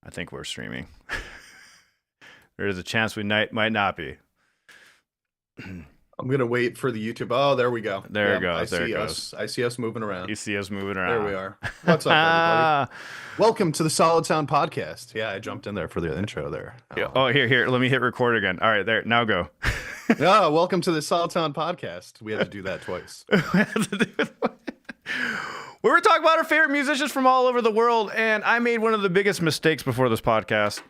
I think we're streaming. There is a chance we might not be. I'm gonna wait for the YouTube. Oh, there we go. There it goes. There it goes. I see us moving around. You see us moving around. There we are. What's up, everybody? Welcome to the Solid Sound Podcast. Yeah, I jumped in there for the intro there. Oh, here. Let me hit record again. All right, there. Now go. Welcome to the Solid Sound Podcast. We had to do that twice. We were talking about our favorite musicians from all over the world, and I made one of the biggest mistakes before this podcast.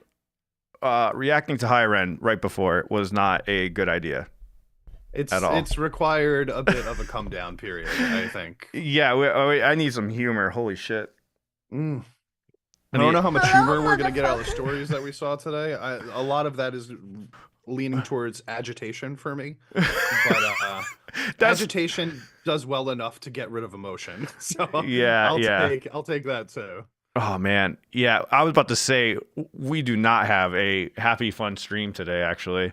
Reacting to High Ren right before was not a good idea. It's required a bit of a come down period, I think. Yeah, I need some humor. Holy shit. I don't know how much humor we're gonna get out of the stories that we saw today. A lot of that is leaning towards agitation for me, but agitation does well enough to get rid of emotion. So I'll take that too. Oh man, yeah. I was about to say we do not have a happy fun stream today. Actually,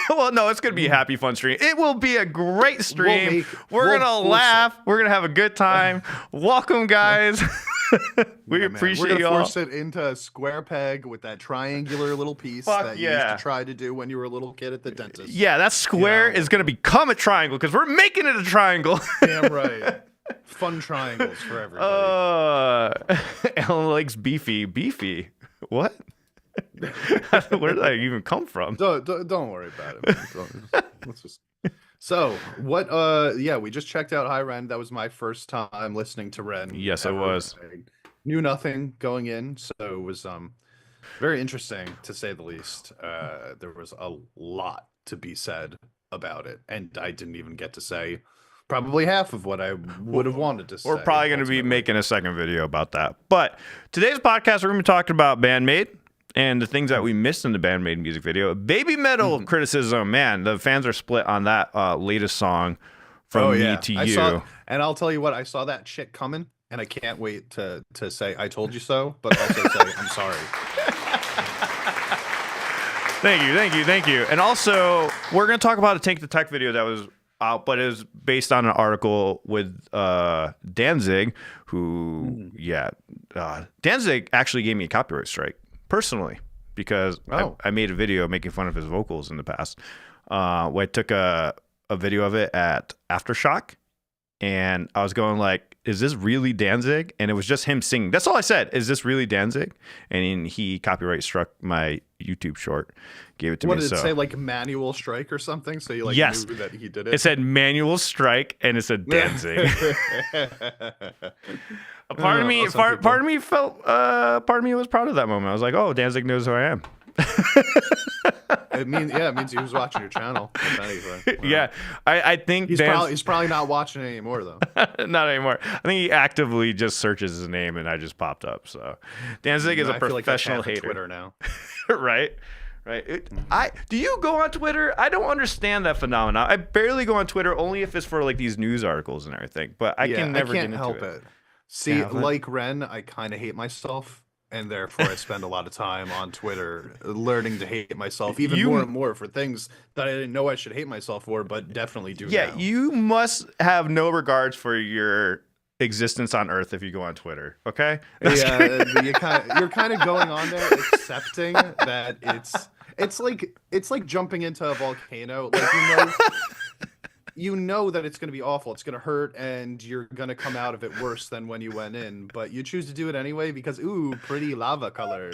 well, no, it's gonna be a happy fun stream. It will be a great stream. We're gonna laugh. We're gonna have a good time. Welcome, guys. We appreciate you. We're y'all. gonna force it into a square peg with that triangular little piece that you used to try to do when you were a little kid at the dentist. Yeah, that square is gonna become a triangle because we're making it a triangle. Damn right. Fun triangles for everybody. Alan likes beefy. What? Where did that even come from? Don't worry about it. Let's just. So what? We just checked out High Ren. That was my first time listening to Ren. Yes, it was. I knew nothing going in, so it was very interesting to say the least. There was a lot to be said about it, and I didn't even get to say probably half of what I would have wanted to say. We're probably going to be making a second video about that. But today's podcast, we're going to be talking about Band-Maid and the things that we missed in the Band-Maid music video. BABYMETAL criticism, man, the fans are split on that latest song from Me to You. And I'll tell you what, I saw that shit coming, and I can't wait to say I told you so, but also say I'm sorry. Thank you. And also, we're going to talk about a Take the Tech video that was out, but it was based on an article with Danzig, who, Danzig actually gave me a copyright strike personally because I made a video making fun of his vocals in the past. I took a video of it at Aftershock, and I was going like, is this really Danzig? And it was just him singing. That's all I said. Is this really Danzig? And he copyright struck my YouTube short, gave it to me. What did it say, like manual strike or something? So you knew that he did it? It said manual strike, and it said Danzig. Part of me was proud of that moment. I was like, oh, Danzig knows who I am. It means he was watching your channel. I think he's probably not watching it anymore though. Not anymore. I think he actively just searches his name and I just popped up. So Danzig is a professional hater. Twitter now. Right. Do you go on Twitter? I don't understand that phenomenon. I barely go on Twitter, only if it's for like these news articles and everything. But I can never get into help it. See, like Ren, I kind of hate myself. And therefore, I spend a lot of time on Twitter learning to hate myself even more and more for things that I didn't know I should hate myself for, but definitely do now. You must have no regards for your existence on Earth if you go on Twitter, okay? You're kind of going on there accepting that it's like jumping into a volcano. Like you know that it's going to be awful, it's going to hurt, and you're going to come out of it worse than when you went in, but you choose to do it anyway because pretty lava colors.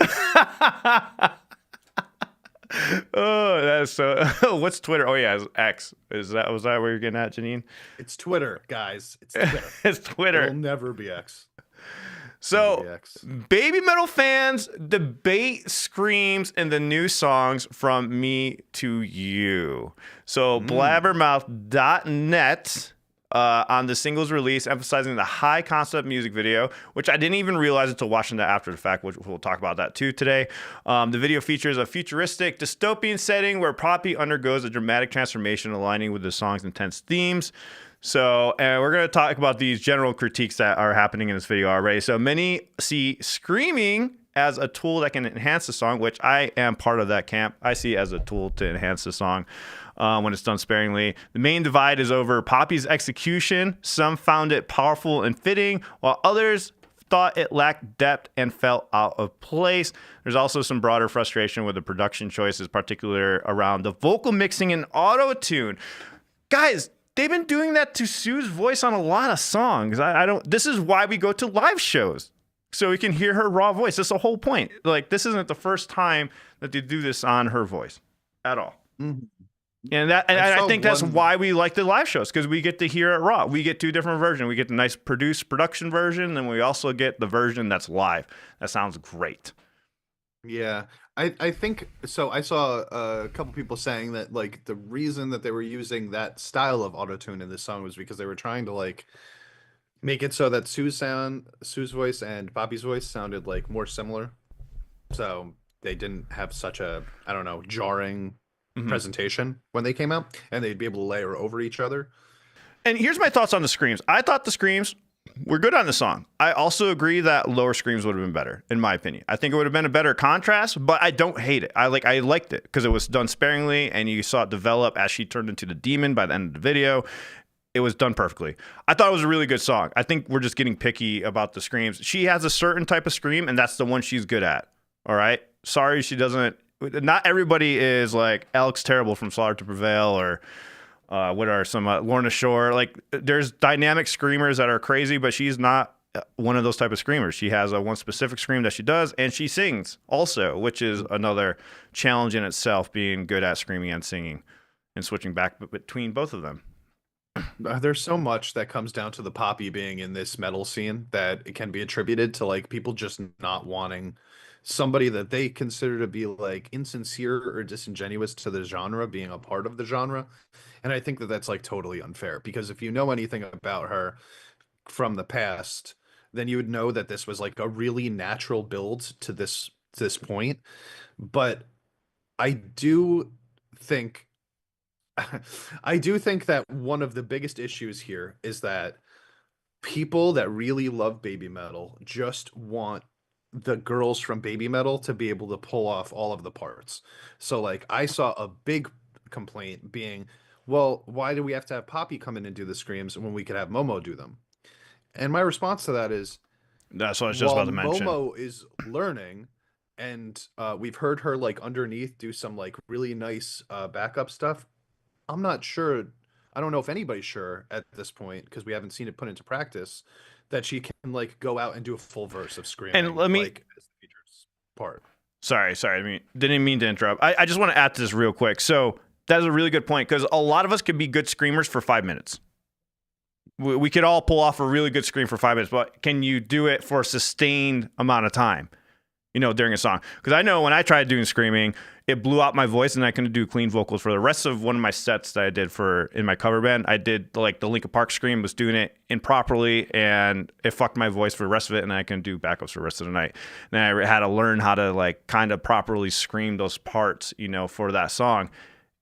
Oh, that's so. What's Twitter? Oh yeah, it's X. Was that where you're getting at, Janine? It's Twitter, guys. It's Twitter. It's Twitter. It'll never be X. So, BABYMETAL fans debate screams in the new songs from Me to You. So, blabbermouth.net on the singles release, emphasizing the high concept music video, which I didn't even realize until watching that after the fact, which we'll talk about that too today. The video features a futuristic dystopian setting where Poppy undergoes a dramatic transformation aligning with the song's intense themes. So, and we're going to talk about these general critiques that are happening in this video already. So, many see screaming as a tool that can enhance the song, which I am part of that camp. I see it as a tool to enhance the song when it's done sparingly. The main divide is over Poppy's execution. Some found it powerful and fitting, while others thought it lacked depth and felt out of place. There's also some broader frustration with the production choices, particularly around the vocal mixing and auto-tune. Guys, they've been doing that to Sue's voice on a lot of songs. I don't. This is why we go to live shows, so we can hear her raw voice. That's the whole point. Like, this isn't the first time that they do this on her voice at all. Mm-hmm. And I think that's why we like the live shows, because we get to hear it raw. We get two different versions. We get the nice production version, and we also get the version that's live. That sounds great. Yeah, I think so. I saw a couple people saying that like the reason that they were using that style of autotune in this song was because they were trying to like make it so that Sue's voice and Bobby's voice sounded like more similar, so they didn't have such a, I don't know, jarring presentation when they came out, and they'd be able to layer over each other. And here's my thoughts on the screams. I thought the screams were good on the song. I also agree that lower screams would have been better, in my opinion. I think it would have been a better contrast, but I don't hate it. I liked it because it was done sparingly, and you saw it develop as she turned into the demon by the end of the video. It was done perfectly. I thought it was a really good song. I think we're just getting picky about the screams. She has a certain type of scream, and that's the one she's good at. All right? Sorry she doesn't. Not everybody is like Alex Terrible from Slaughter to Prevail, or what are some Lorna Shore. Like, there's dynamic screamers that are crazy, but she's not one of those type of screamers. She has a one specific scream that she does, and she sings also, which is another challenge in itself, being good at screaming and singing and switching back between both of them. There's so much that comes down to the Poppy being in this metal scene that it can be attributed to like people just not wanting somebody that they consider to be like insincere or disingenuous to the genre being a part of the genre. And I think that that's like totally unfair, because if you know anything about her from the past, then you would know that this was like a really natural build to this point. But I do think that one of the biggest issues here is that people that really love baby metal just want the girls from Baby Metal to be able to pull off all of the parts. So like I saw a big complaint being, well, why do we have to have Poppy come in and do the screams when we could have Momo do them? And my response to that is, that's what I was just about to mention. Momo is learning, and we've heard her like underneath do some like really nice backup stuff. I'm not sure. I don't know if anybody's sure at this point, because we haven't seen it put into practice, that she can like go out and do a full verse of screaming. And let me, like, as the features part. Sorry. I mean, didn't mean to interrupt. I just want to add to this real quick. So that's a really good point, because a lot of us could be good screamers for 5 minutes. We could all pull off a really good scream for 5 minutes, but can you do it for a sustained amount of time, during a song? Because I know when I tried doing screaming, it blew out my voice, and I couldn't do clean vocals for the rest of one of my sets that I did in my cover band. I did like the Linkin Park scream, was doing it improperly, and it fucked my voice for the rest of it, and I couldn't do backups for the rest of the night. And I had to learn how to like kind of properly scream those parts, for that song.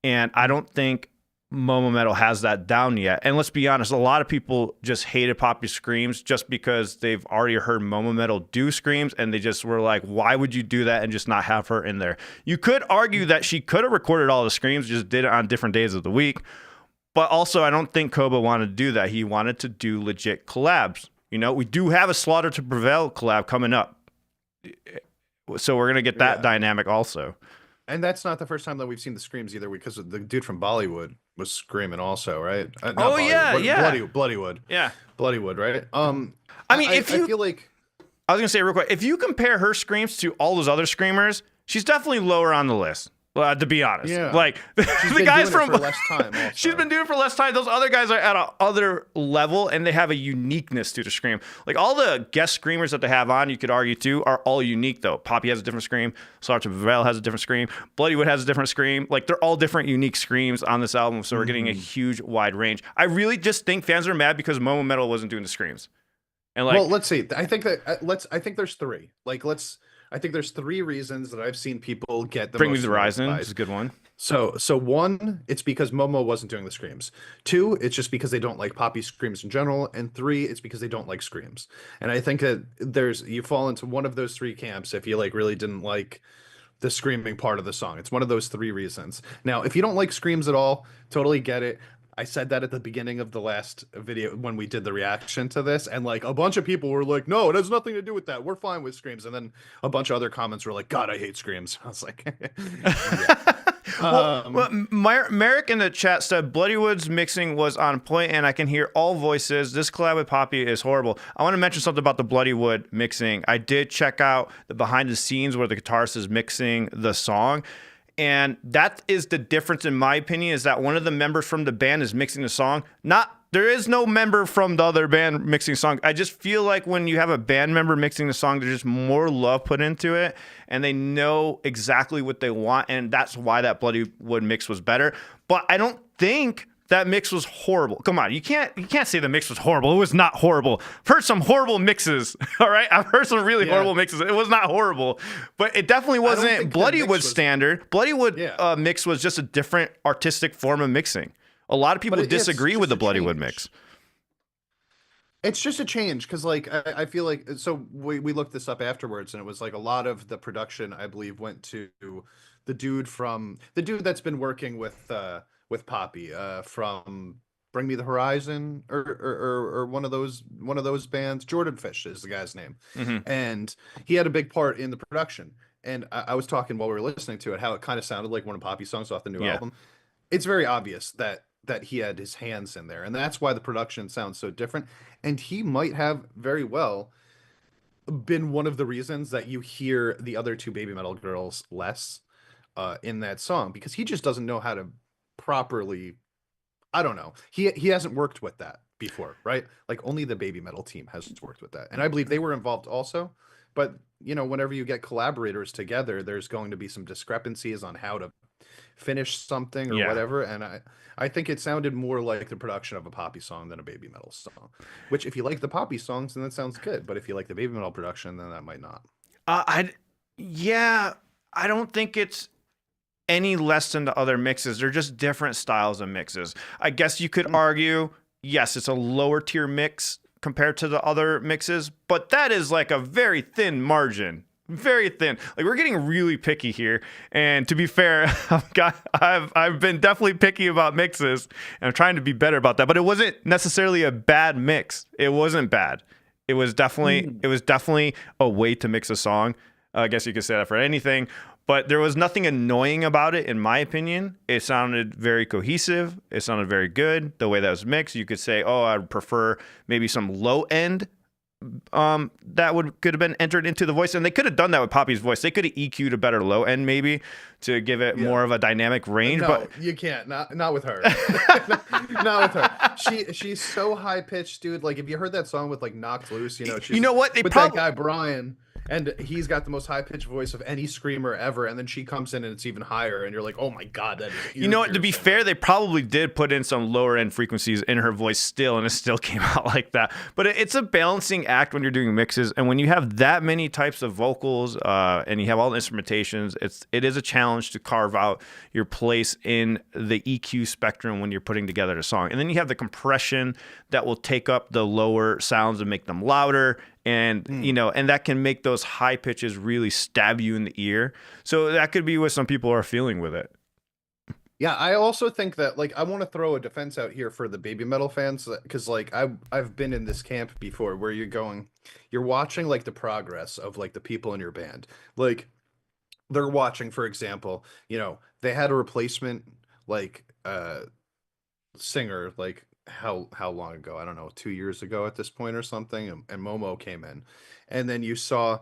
And I don't think Momo Metal has that down yet. And let's be honest, a lot of people just hated Poppy screams just because they've already heard Momo Metal do screams, and they just were like, why would you do that and just not have her in there? You could argue that she could have recorded all the screams, just did it on different days of the week. But also, I don't think Koba wanted to do that. He wanted to do legit collabs. We do have a Slaughter to Prevail collab coming up, so we're going to get that dynamic also. And that's not the first time that we've seen the screams either, because the dude from Bollywood was screaming also, right? Bloodywood. Yeah. Bloodywood, right? I mean, I feel like, I was going to say real quick, if you compare her screams to all those other screamers, she's definitely lower on the list. To be honest, like the guys from less time also. She's been doing it for less time. Those other guys are at a other level, and they have a uniqueness to the scream. Like all the guest screamers that they have on, you could argue too, are all unique though. Poppy has a different scream. Slaughter to Prevail has a different scream. Bloodywood has a different scream. Like they're all different, unique screams on this album. So we're getting a huge, wide range. I really just think fans are mad because Momo Metal wasn't doing the screams. And like, well, let's see. I think there's three. I think there's three reasons that I've seen people get the Bring Me most the Horizon notified. is a good one. So one, it's because Momo wasn't doing the screams. Two, it's just because they don't like Poppy screams in general. And three, it's because they don't like screams. And I think that you fall into one of those three camps if you like really didn't like the screaming part of the song. It's one of those three reasons. Now, if you don't like screams at all, totally get it. I said that at the beginning of the last video when we did the reaction to this, and like a bunch of people were like, "No, it has nothing to do with that. We're fine with screams." And then a bunch of other comments were like, "God, I hate screams." I was like, "Yeah." Well, Merrick in the chat said Bloodywood's mixing was on point, and I can hear all voices. This collab with Poppy is horrible. I want to mention something about the Bloodywood mixing. I did check out the behind the scenes where the guitarist is mixing the song. And that is the difference, in my opinion, is that one of the members from the band is mixing the song. There is no member from the other band mixing the song. I just feel like when you have a band member mixing the song, there's just more love put into it, and they know exactly what they want, and that's why that Bloody Wood mix was better. But I don't think that mix was horrible. Come on, you can't say the mix was horrible. It was not horrible. I've heard some horrible mixes. All right, I've heard some really horrible mixes. It was not horrible, but it definitely wasn't Bloodywood standard. Bloodywood mix was just a different artistic form of mixing. A lot of people disagree with the Bloodywood mix. It's just a change because, like, I feel like we looked this up afterwards, and it was like a lot of the production, I believe, went to the dude that's been working with Poppy from Bring Me the Horizon or one of those bands. Jordan Fish is the guy's name, and he had a big part in the production. And I was talking while we were listening to it how it kind of sounded like one of Poppy's songs off the new album. It's very obvious that he had his hands in there, and that's why the production sounds so different. And he might have very well been one of the reasons that you hear the other two Baby Metal girls less in that song, because he just doesn't know how to properly, I don't know, he hasn't worked with that before, right? Like only the Baby Metal team has worked with that, and I believe they were involved also. But whenever you get collaborators together, there's going to be some discrepancies on how to finish something or whatever, and I think it sounded more like the production of a Poppy song than a Baby Metal song, which if you like the Poppy songs, then that sounds good, but if you like the Baby Metal production, then that might not. I don't think it's any less than the other mixes. They're just different styles of mixes. I guess you could argue, yes, it's a lower tier mix compared to the other mixes, but that is like a very thin margin. Very thin. Like, we're getting really picky here. And to be fair, I've been definitely picky about mixes, and I'm trying to be better about that. But it wasn't necessarily a bad mix. It wasn't bad. It was definitely a way to mix a song. I guess you could say that for anything. But there was nothing annoying about it, in my opinion. It sounded very cohesive. It sounded very good. The way that was mixed, you could say, oh, I'd prefer maybe some low end that could have been entered into the voice, and they could have done that with Poppy's voice. They could have EQ'd a better low end maybe to give it more of a dynamic range. No, but you can't. Not with her. Not with her. She's so high pitched, dude. Like, if you heard that song with like Knocked Loose, she's, you know what? That guy Brian. And he's got the most high-pitched voice of any screamer ever, and then she comes in and it's even higher, and you're like, oh my god, that is... You know what, to be fair, they probably did put in some lower-end frequencies in her voice still, and it still came out like that. But it's a balancing act when you're doing mixes, and when you have that many types of vocals, and you have all the instrumentations, it is a challenge to carve out your place in the EQ spectrum when you're putting together a song. And then you have the compression that will take up the lower sounds and make them louder, and and that can make those high pitches really stab you in the ear. So that could be what some people are feeling with it. Yeah, I also think that, like, I want to throw a defense out here for the Baby Metal fans, because like I've been in this camp before where you're watching like the progress of like the people in your band. Like, they're watching, for example, they had a replacement like singer, like how long ago? I don't know, 2 years ago at this point or something, and Momo came in, and then you saw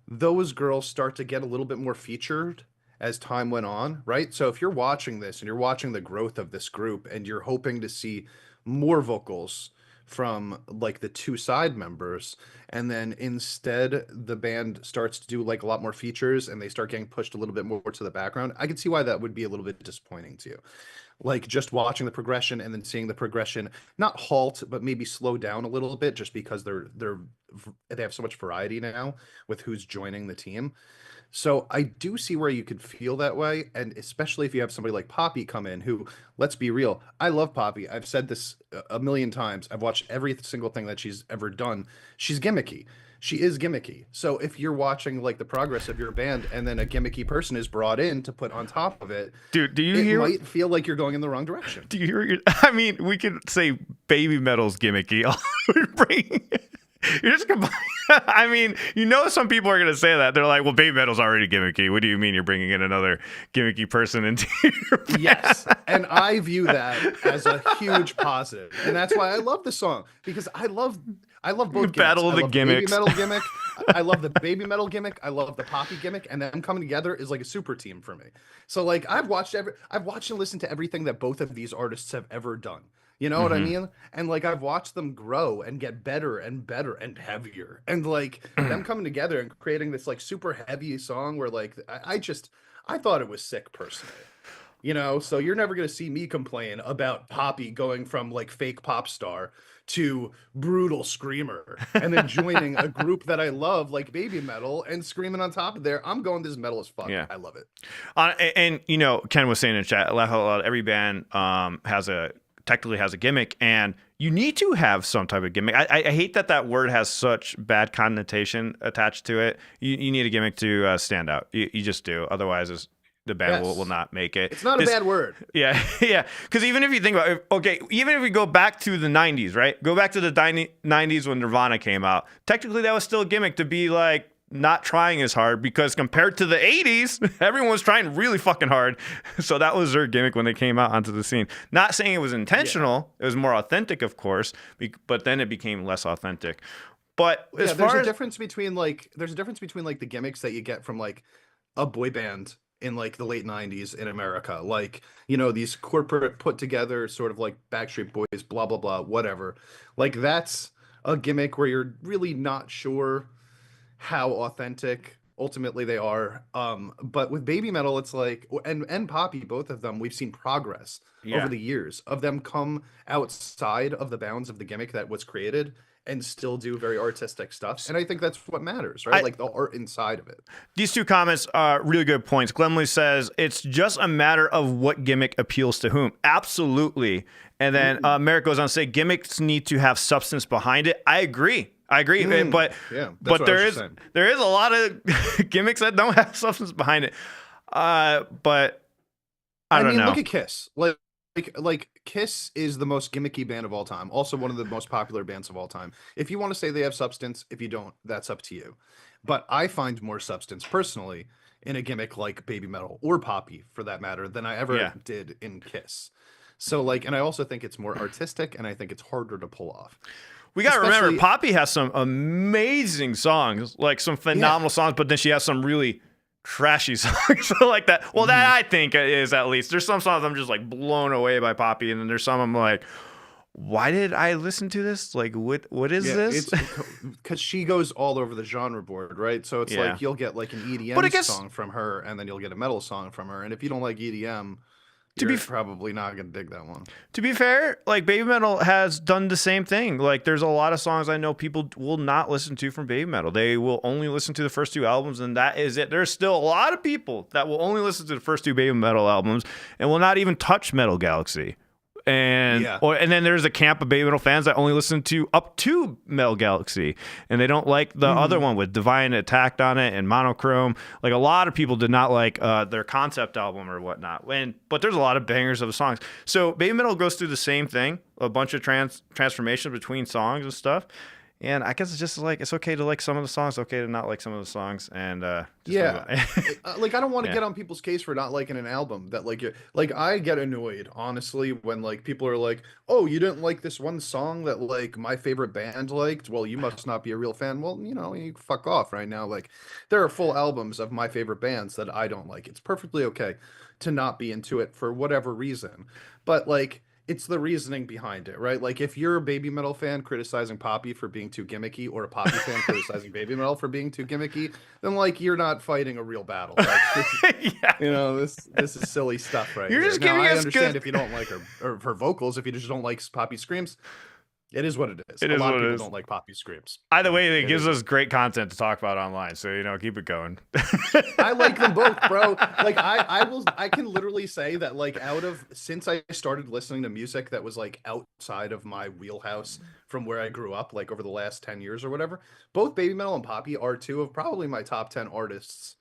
those girls start to get a little bit more featured as time went on, right? So if you're watching this and you're watching the growth of this group and you're hoping to see more vocals from like the two side members, and then instead the band starts to do like a lot more features and they start getting pushed a little bit more to the background, I can see why that would be a little bit disappointing to you. Like, just watching the progression and then seeing the progression not halt but maybe slow down a little bit, just because they have so much variety now with who's joining the team. So I do see where you could feel that way, and especially if you have somebody like Poppy come in, who, let's be real, I love Poppy. I've said this a million times. I've watched every single thing that she's ever done. She's gimmicky. she is gimmicky. So if you're watching like the progress of your band and then a gimmicky person is brought in to put on top of it, Dude, do you it hear? might feel like you're going in the wrong direction. Do you hear? I mean, we could say baby metal's gimmicky. We're bringing. You're just I mean, you know, some people are gonna say that. They're like, "Well, baby metal's already gimmicky. What do you mean you're bringing in another gimmicky person into your band?" Yes, and I view that as a huge positive, and that's why I love the song, because I love both gimmicks. Battle of the I love gimmicks. baby metal gimmick. I love the baby metal gimmick. I love the poppy gimmick, and them coming together is like a super team for me. So like I've watched and listened to everything that both of these artists have ever done. You know what I mean? And like I've watched them grow and get better and better and heavier. And like them coming together and creating this like super heavy song where like I thought it was sick personally. You know, so you're never gonna see me complain about Poppy going from like fake pop star to brutal screamer and then joining a group that I love like Baby Metal and screaming on top of there. I'm going, this is metal as fuck. Yeah. I love it. And you know, Ken was saying in chat, laugh out loud, every band technically has a gimmick, and you need to have some type of gimmick. I hate that word has such bad connotation attached to it. You need a gimmick to stand out. You just do. Otherwise, the band will not make it. It's not a bad word. Yeah, yeah. Because even if you think about it, okay, even if we go back to the 90s, right? Go back to the 90s when Nirvana came out. Technically, that was still a gimmick to be like, not trying as hard, because compared to the 80s, everyone was trying really fucking hard. So that was their gimmick when they came out onto the scene. Not saying it was intentional. Yeah. It was more authentic, of course, but then it became less authentic. But there's a difference between like the gimmicks that you get from like a boy band in like the late 90s in America, like, you know, these corporate put together sort of like Backstreet Boys, blah blah blah, whatever. Like that's a gimmick where you're really not sure how authentic ultimately they are. But with Baby Metal, it's like, and Poppy, both of them, we've seen progress over the years of them come outside of the bounds of the gimmick that was created and still do very artistic stuff. And I think that's what matters, right? Like the art inside of it. These two comments are really good points. Glemley says, it's just a matter of what gimmick appeals to whom. Absolutely. And then Merrick goes on to say, gimmicks need to have substance behind it. I agree. But there is a lot of gimmicks that don't have substance behind it. But I don't know. Look at Kiss. Like Kiss is the most gimmicky band of all time. Also one of the most popular bands of all time. If you want to say they have substance, if you don't, that's up to you. But I find more substance personally in a gimmick like Baby Metal or Poppy, for that matter, than I ever did in Kiss. So like, and I also think it's more artistic, and I think it's harder to pull off. We got to remember, Poppy has some amazing songs, like some phenomenal songs, but then she has some really trashy songs like that. Well, that I think is, at least. There's some songs I'm just like blown away by Poppy, and then there's some I'm like, why did I listen to this? Like, what is this? Because she goes all over the genre board, right? So it's like you'll get like an EDM song from her, and then you'll get a metal song from her. And if you don't like EDM, you're probably not gonna dig that one. To be fair, like Baby Metal has done the same thing. Like there's a lot of songs I know people will not listen to from Baby Metal. They will only listen to the first two albums, and that is it. There's still a lot of people that will only listen to the first two Baby Metal albums and will not even touch Metal Galaxy. And then there's a camp of Baby Metal fans that only listen to up to Metal Galaxy, and they don't like the other one with Divine Attack on it and Monochrome. Like a lot of people did not like their concept album or whatnot. But there's a lot of bangers of the songs. So Baby Metal goes through the same thing, a bunch of transformations between songs and stuff. And I guess it's just like, it's okay to like some of the songs, okay to not like some of the songs. And like I don't want to get on people's case for not liking an album that like I get annoyed honestly when like people are like, oh, you didn't like this one song that like my favorite band liked, well, you must not be a real fan. Well, you know, you fuck off right now. Like there are full albums of my favorite bands that I don't like. It's perfectly okay to not be into it for whatever reason, but like it's the reasoning behind it, right? Like if you're a Baby Metal fan criticizing Poppy for being too gimmicky, or a Poppy fan criticizing Baby Metal for being too gimmicky, then like you're not fighting a real battle. Like, you know, this is silly stuff, right? You're just now, giving I us understand if you don't like her or her vocals, if you just don't like Poppy screams, It is what it is. It A is lot what of it people is. don't like poppy screams. Either way, it It gives is. us great content to talk about online. So, keep it going. I like them both, bro. Like I can literally say that like since I started listening to music that was like outside of my wheelhouse from where I grew up, like over the last 10 years or whatever, both Baby Metal and Poppy are two of probably my top 10 artists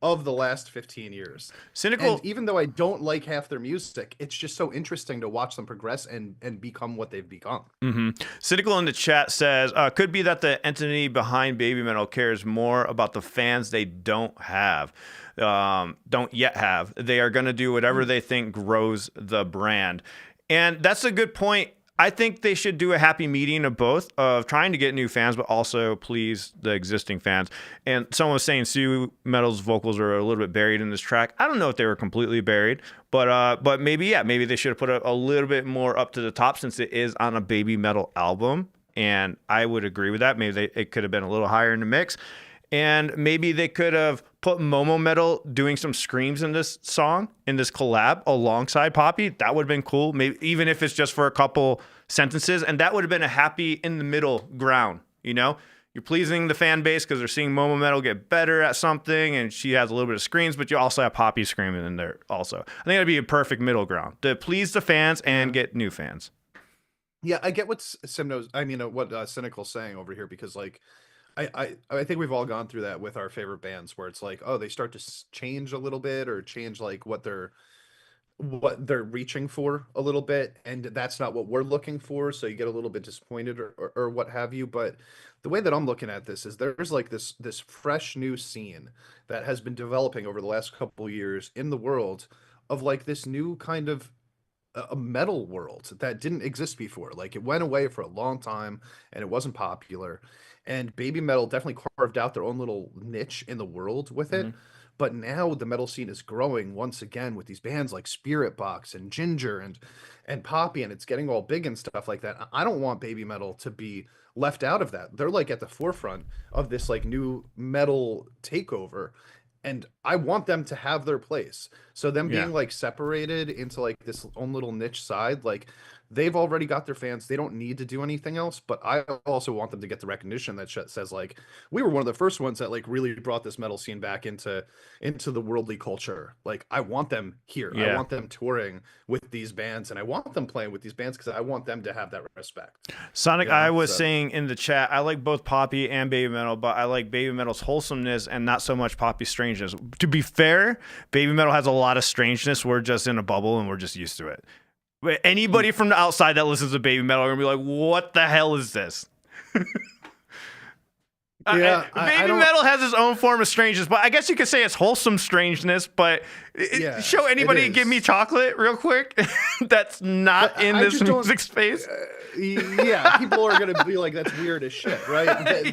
of the last 15 years. And Cynical. even though I don't like half their music, it's just so interesting to watch them progress and become what they've become. Cynical in the chat says, could be that the entity behind Baby Metal cares more about the fans they don't yet have. They are going to do whatever they think grows the brand. And that's a good point. I think they should do a happy medium of both, of trying to get new fans, but also please the existing fans. And someone was saying Sue Metal's vocals are a little bit buried in this track. I don't know if they were completely buried, but maybe they should have put a little bit more up to the top since it is on a Baby Metal album. And I would agree with that. Maybe it could have been a little higher in the mix. And maybe they could have put Momo Metal doing some screams in this song, in this collab alongside Poppy. That would have been cool. Maybe even if it's just for a couple sentences. And that would have been a happy in the middle ground. You're pleasing the fan base because they're seeing Momo Metal get better at something, and she has a little bit of screams, but you also have Poppy screaming in there also. I think that'd be a perfect middle ground to please the fans and get new fans. Yeah, I get what Cynical's saying over here, because like I think we've all gone through that with our favorite bands where it's like, oh, they start to change a little bit or change like what they're reaching for a little bit, and that's not what we're looking for, so you get a little bit disappointed or what have you. But the way that I'm looking at this is there's like this fresh new scene that has been developing over the last couple years in the world of like this new kind of a metal world that didn't exist before. Like it went away for a long time and it wasn't popular. And Baby Metal definitely carved out their own little niche in the world with it. But now the metal scene is growing once again with these bands like Spirit Box and Ginger and Poppy, and it's getting all big and stuff like that. I don't want Baby Metal to be left out of that. They're like at the forefront of this like new metal takeover, and I want them to have their place. So them being like separated into like this own little niche side, like they've already got their fans. They don't need to do anything else, but I also want them to get the recognition that says like, we were one of the first ones that like really brought this metal scene back into the worldly culture. Like I want them here. I want them touring with these bands, and I want them playing with these bands because I want them to have that respect. Sonic, I was saying in the chat, I like both Poppy and Baby Metal, but I like Baby Metal's wholesomeness and not so much Poppy's strangeness. To be fair, Baby Metal has a lot of strangeness. We're just in a bubble and we're just used to it. But anybody from the outside that listens to Baby Metal are gonna be like, "What the hell is this?" Baby Metal has its own form of strangeness, but I guess you could say it's wholesome strangeness. But show anybody Give Me Chocolate real quick. That's not in this music space. People are gonna be like, "That's weird as shit," right?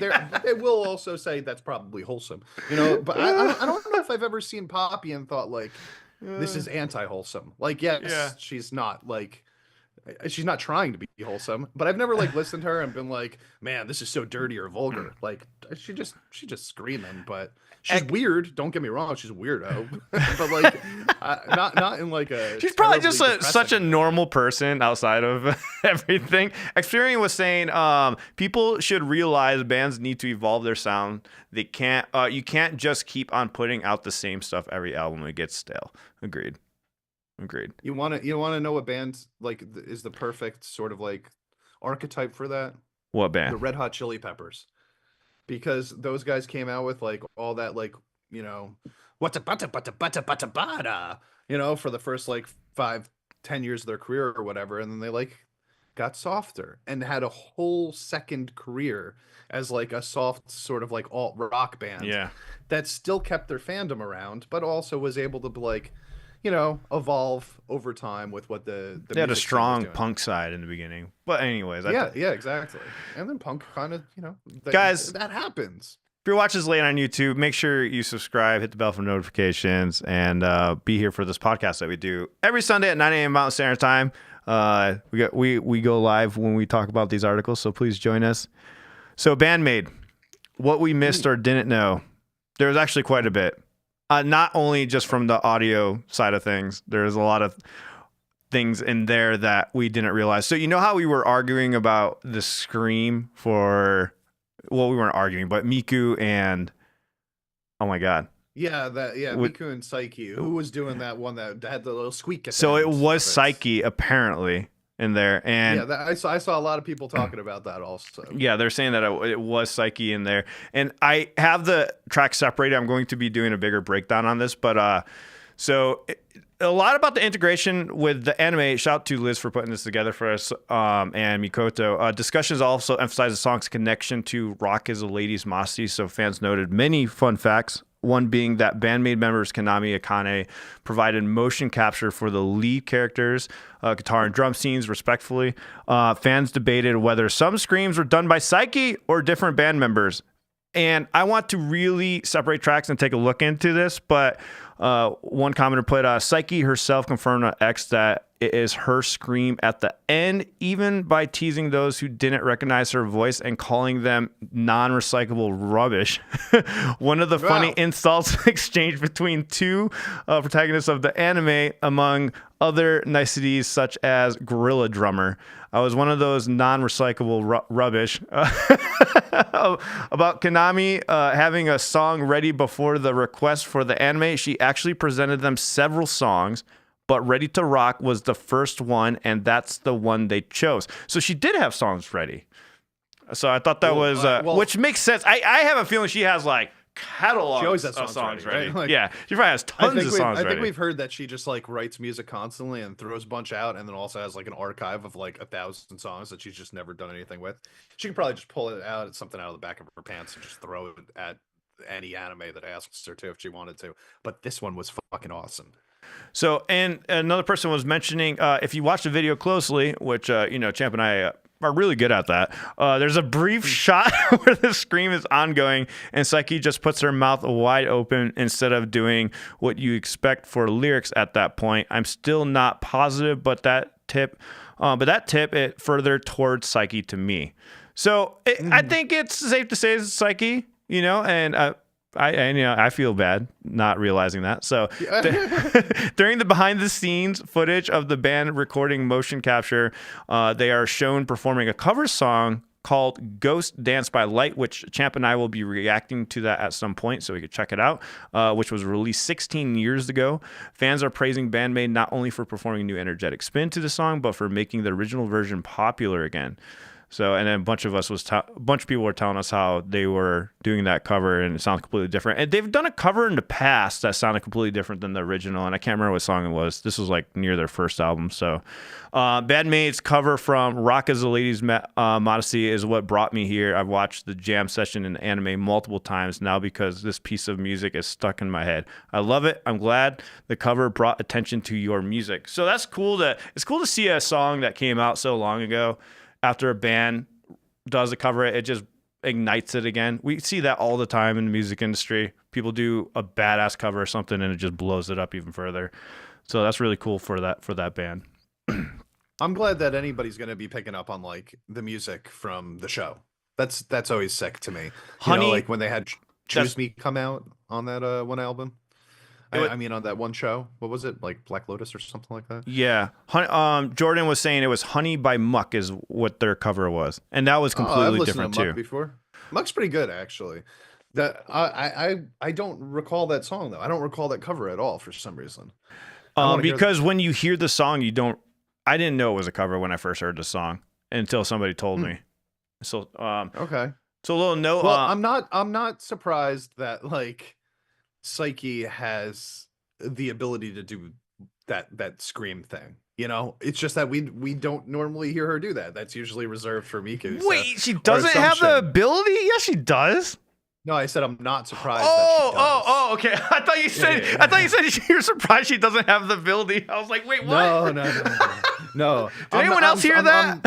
They will also say that's probably wholesome, But I don't know if I've ever seen Poppy and thought like, this is anti-wholesome. Like, she's not like, she's not trying to be wholesome, but I've never like listened to her and been like, man, this is so dirty or vulgar. Like she just screaming, but she's weird. Don't get me wrong, she's a weirdo, but like not in like a. She's probably just such a normal person outside of everything. Experian was saying, people should realize bands need to evolve their sound. They can't. You can't just keep on putting out the same stuff every album. It gets stale. Agreed. You want to know what band like is the perfect sort of like archetype for that? What band? The Red Hot Chili Peppers, because those guys came out with like all that like what's a bata for the first like 5-10 years of their career or whatever, and then they like got softer and had a whole second career as like a soft sort of like alt rock band that still kept their fandom around, but also was able to like evolve over time with what the they had a strong punk side in the beginning. But anyways, exactly. And then punk kind of, guys, that happens. If you're watching this late on YouTube, make sure you subscribe, hit the bell for notifications, and be here for this podcast that we do every Sunday at 9 a.m. Mountain Standard Time. We go live when we talk about these articles, so please join us. So Band-Maid, what we missed or didn't know, there was actually quite a bit. Not only just from the audio side of things, there's a lot of things in there that we didn't realize. So you know how we were arguing about the scream for, well, we weren't arguing, but Miku and, oh my God. Miku and Psyche. Who was doing that one that had the little squeak at the So it end was of it? Psyche apparently in there, and yeah, I saw a lot of people talking about that also. yeah, they're saying that it was Psyche in there, and I have the track separated. I'm going to be doing a bigger breakdown on this, but a lot about the integration with the anime. Shout out to Liz for putting this together for us, and Mikoto. Discussions also emphasize the song's connection to Rock is a Lady's Modesty, so fans noted many fun facts. One being that Band-Maid members Konami Akane provided motion capture for the lead characters, guitar and drum scenes, respectively. Fans debated whether some screams were done by Psyche or different band members. And I want to really separate tracks and take a look into this, but one commenter put, Psyche herself confirmed on X that it is her scream at the end, even by teasing those who didn't recognize her voice and calling them non-recyclable rubbish. One of the funny insults exchanged between two protagonists of the anime, among other niceties such as gorilla drummer. I was one of those non-recyclable rubbish. About Konami having a song ready before the request for the anime, she actually presented them several songs, but Ready to Rock was the first one, and that's the one they chose. So she did have songs ready. So I thought that was, which makes sense. I have a feeling she has like catalogs of songs ready. Right? Like, yeah, she probably has tons of songs ready. I think we've heard that she just like writes music constantly and throws a bunch out, and then also has like an archive of like 1,000 songs that she's just never done anything with. She could probably just pull it out at something out of the back of her pants and just throw it at any anime that asks her to if she wanted to. But this one was fucking awesome. So, and another person was mentioning, if you watch the video closely, which, Champ and I are really good at that, there's a brief shot where the scream is ongoing and Psyche just puts her mouth wide open instead of doing what you expect for lyrics at that point. I'm still not positive, but that tip it further towards Psyche to me. So I think it's safe to say it's Psyche, and I feel bad not realizing that. So during the behind the scenes footage of the band recording motion capture, they are shown performing a cover song called Ghost Dance by Light, which Champ and I will be reacting to that at some point, so we could check it out, which was released 16 years ago. Fans are praising Band-Maid not only for performing a new energetic spin to the song, but for making the original version popular again. So, and then a bunch of people were telling us how they were doing that cover and it sounded completely different. And they've done a cover in the past that sounded completely different than the original. And I can't remember what song it was. This was like near their first album. So, Band-Maid's cover from Rock is a Lady's Modesty is what brought me here. I've watched the jam session in the anime multiple times now because this piece of music is stuck in my head. I love it. I'm glad the cover brought attention to your music. So that's cool. It's cool to see a song that came out so long ago. After a band does a cover, it just ignites it again. We see that all the time in the music industry. People do a badass cover or something and it just blows it up even further. So that's really cool for that band. I'm glad that anybody's going to be picking up on like the music from the show. That's always sick to me. Honey, like when they had Choose Me come out on that one album. I mean, on that one show, what was it, like Black Lotus or something like that? Yeah, Jordan was saying it was "Honey" by Muck is what their cover was, and that was completely different to Muck too. Before Muck's pretty good actually. That I don't recall that song though. I don't recall that cover at all for some reason. Because when you hear the song, I didn't know it was a cover when I first heard the song until somebody told me. So okay. So a little note. Well, I'm not surprised that like Psyche has the ability to do that scream thing. It's just that we don't normally hear her do that. That's usually reserved for Miku. Wait, she doesn't have the ability? Yes, she does. No, I said I'm not surprised. that she does. Okay. I thought you said I thought you said you're surprised she doesn't have the ability. I was like, wait, what? No. Did anyone else hear that?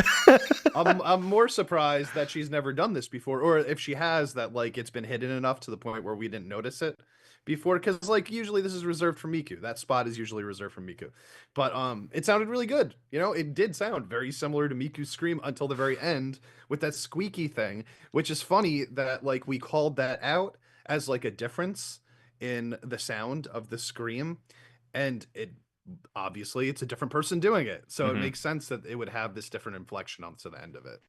I'm more surprised that she's never done this before, or if she has, that like it's been hidden enough to the point where we didn't notice it before, because like usually this is reserved for Miku. That spot is usually reserved for Miku. But it sounded really good. It did sound very similar to Miku's scream until the very end with that squeaky thing, which is funny that like we called that out as like a difference in the sound of the scream, and it obviously it's a different person doing it, so it Mhm. makes sense that it would have this different inflection onto the end of it.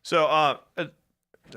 So,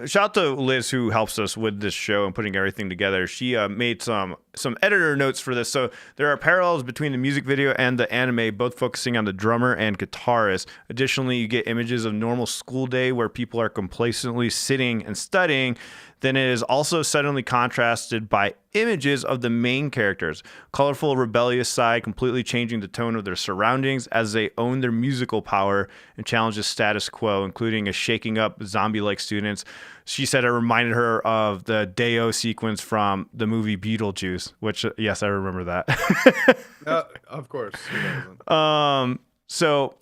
shout out to Liz who helps us with this show and putting everything together. She made some editor notes for this. So there are parallels between the music video and the anime, both focusing on the drummer and guitarist. Additionally, you get images of normal school day where people are complacently sitting and studying. Then it is also suddenly contrasted by images of the main characters, colorful, rebellious side, completely changing the tone of their surroundings as they own their musical power and challenge the status quo, including a shaking up zombie-like students. She said it reminded her of the Deo sequence from the movie Beetlejuice, which, yes, I remember that. Of course. Who doesn't? So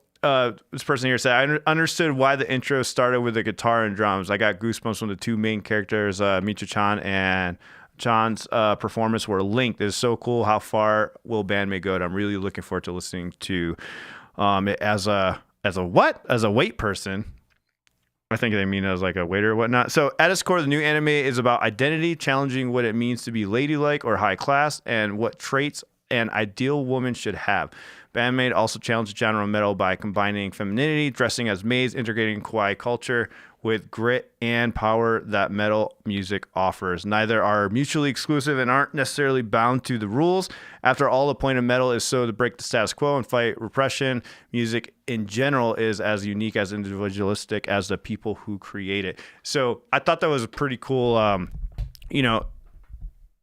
this person here said, I understood why the intro started with the guitar and drums. I got goosebumps when the two main characters, Micho-chan and John's performance were linked. It's so cool. How far will Band-Maid go? And I'm really looking forward to listening to it as a weight person. I think they mean as like a waiter or whatnot. So at its core, the new anime is about identity, challenging what it means to be ladylike or high class and what traits an ideal woman should have. Band-Maid also challenged the genre of metal by combining femininity, dressing as maids, integrating kawaii culture with grit and power that metal music offers. Neither are mutually exclusive and aren't necessarily bound to the rules. After all, the point of metal is so to break the status quo and fight repression. Music in general is as unique, as individualistic as the people who create it. So I thought that was a pretty cool,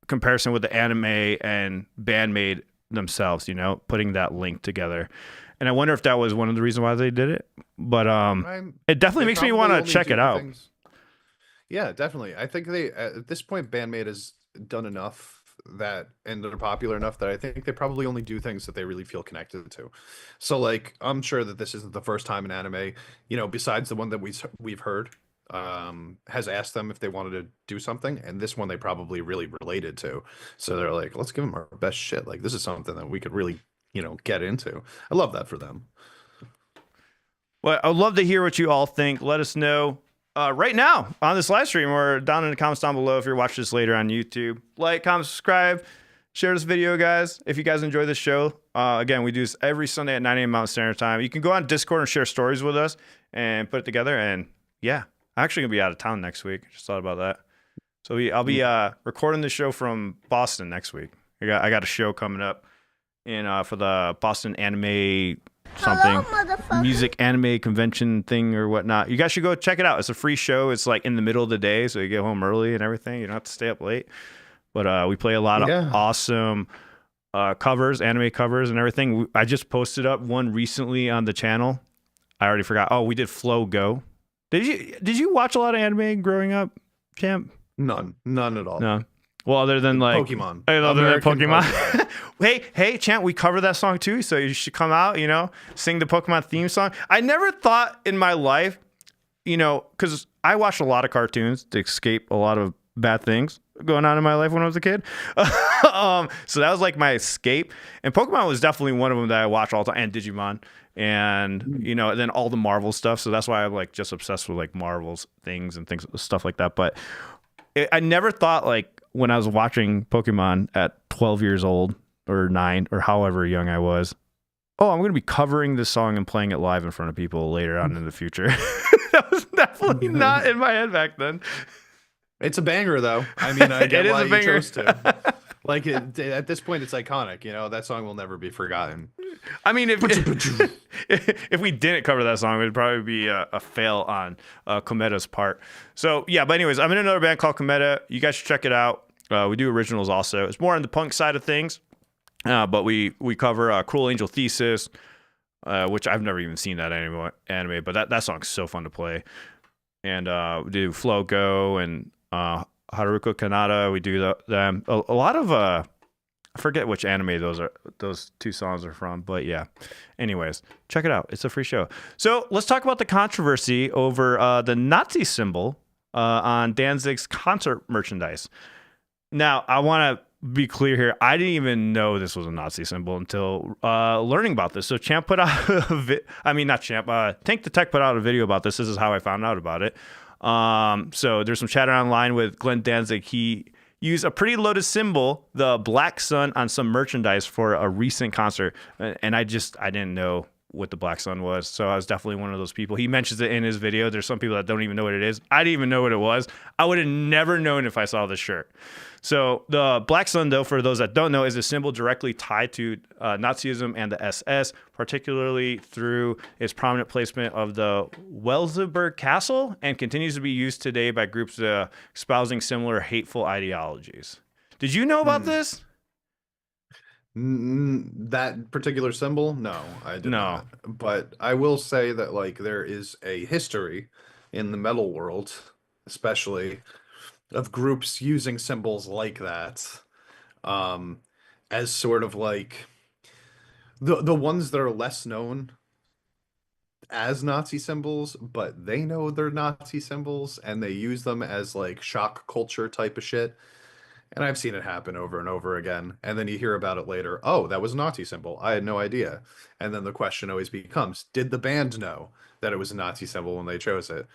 comparison with the anime and Band-Maid themselves, putting that link together. And I wonder if that was one of the reasons why they did it. But it definitely makes me want to check it out. Yeah, definitely. I think they, at this point, Band-Maid has done enough that, and they're popular enough that I think they probably only do things that they really feel connected to. So, like, I'm sure that this isn't the first time an anime, besides the one that we've heard, has asked them if they wanted to do something, and this one they probably really related to. So they're like, let's give them our best shit. Like, this is something that we could really, get into. I love that for them. Well, I'd love to hear what you all think. Let us know right now on this live stream or down in the comments down below if you're watching this later on YouTube. Like, comment, subscribe, share this video, guys. If you guys enjoy this show, again, we do this every Sunday at 9 a.m. Mountain Standard Time. You can go on Discord and share stories with us and put it together. And yeah, I'm actually gonna be out of town next week. Just thought about that. So I'll be recording the show from Boston next week. I got a show coming up for the Boston Anime something music anime convention thing or whatnot. You guys should go check it out. It's a free show. It's like in the middle of the day, so you get home early and everything. You don't have to stay up late. But we play a lot of awesome covers, anime covers and everything. I just posted up one recently on the channel. I already forgot. Oh, we did Flow Go. Did you watch a lot of anime growing up, Champ? None at all. No. Well, other than like Pokemon. Other than Pokemon. hey, Champ, we cover that song too, so you should come out, sing the Pokemon theme song. I never thought in my life, because I watched a lot of cartoons to escape a lot of bad things going on in my life when I was a kid. So that was like my escape. And Pokemon was definitely one of them that I watched all the time, and Digimon. And, then all the Marvel stuff. So that's why I'm like just obsessed with like Marvel's things and stuff like that. But I never thought like when I was watching Pokemon at 12 years old or 9 or however young I was, I'm going to be covering this song and playing it live in front of people later on in the future. That was definitely not in my head back then. It's a banger, though. I mean, I get why you chose to. Like, at this point, it's iconic. That song will never be forgotten. I mean, if we didn't cover that song, it would probably be a fail on Komeda's part. So, yeah, but anyways, I'm in another band called Komeda. You guys should check it out. We do originals also. It's more on the punk side of things, but we cover Cruel Angel Thesis, which I've never even seen that anime, but that song's so fun to play. And we do Flow Go and Haruka Kanata. We do them. A lot of I forget which anime those two songs are from, but yeah. Anyways, check it out. It's a free show. So let's talk about the controversy over the Nazi symbol on Danzig's concert merchandise. Now, I want to be clear here. I didn't even know this was a Nazi symbol until learning about this. So Champ put out not Champ. Tank the Tech put out a video about this. This is how I found out about it. So there's some chatter online with Glenn Danzig. He used a pretty loaded symbol, the black sun, on some merchandise for a recent concert. And I didn't know what the black sun was. So I was definitely one of those people. He mentions it in his video. There's some people that don't even know what it is. I didn't even know what it was. I would have never known if I saw the shirt. So the black sun, though, for those that don't know, is a symbol directly tied to Nazism and the SS, particularly through its prominent placement of the Welseburg Castle, and continues to be used today by groups espousing similar hateful ideologies. Did you know about this? That particular symbol? No, I did not. But I will say that like there is a history in the metal world, especially of groups using symbols like that, as sort of like the ones that are less known as Nazi symbols, but they know they're Nazi symbols and they use them as like shock culture type of shit. And I've seen it happen over and over again. And then you hear about it later. Oh, that was a Nazi symbol. I had no idea. And then the question always becomes, did the band know that it was a Nazi symbol when they chose it?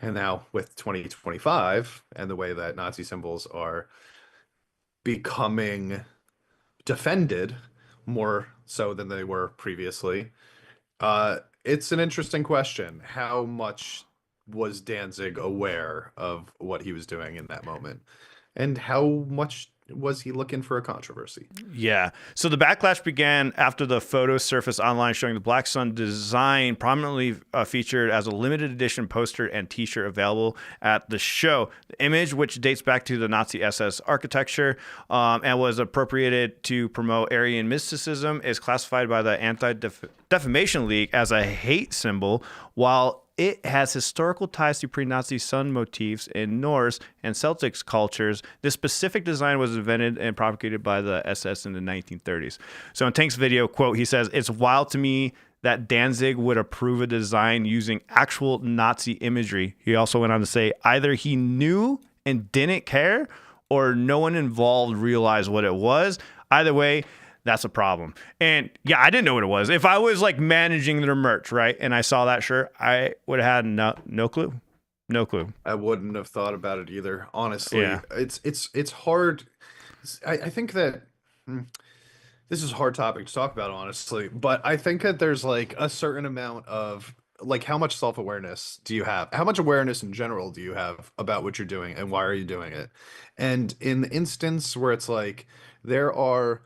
And now with 2025 and the way that Nazi symbols are becoming defended more so than they were previously, it's an interesting question. How much was Danzig aware of what he was doing in that moment? And how much was he looking for a controversy? Yeah. So the backlash began after the photos surfaced online showing the Black Sun design prominently featured as a limited edition poster and t-shirt available at the show. The image, which dates back to the Nazi SS architecture and was appropriated to promote Aryan mysticism, is classified by the Anti-Defamation League as a hate symbol, while it has historical ties to pre-Nazi sun motifs in Norse and Celtic cultures. This specific design was invented and propagated by the SS in the 1930s. So in Tank's video, quote, he says, "It's wild to me that Danzig would approve a design using actual Nazi imagery." He also went on to say, either he knew and didn't care, or no one involved realized what it was. Either way, that's a problem. And yeah, I didn't know what it was. If I was like managing their merch, right, and I saw that shirt, I would have had no clue. No clue. I wouldn't have thought about it either. Honestly, Yeah. It's hard. I think that this is a hard topic to talk about, honestly, but I think that there's like a certain amount of like, how much self-awareness do you have? How much awareness in general do you have about what you're doing and why are you doing it? And in the instance where it's like there are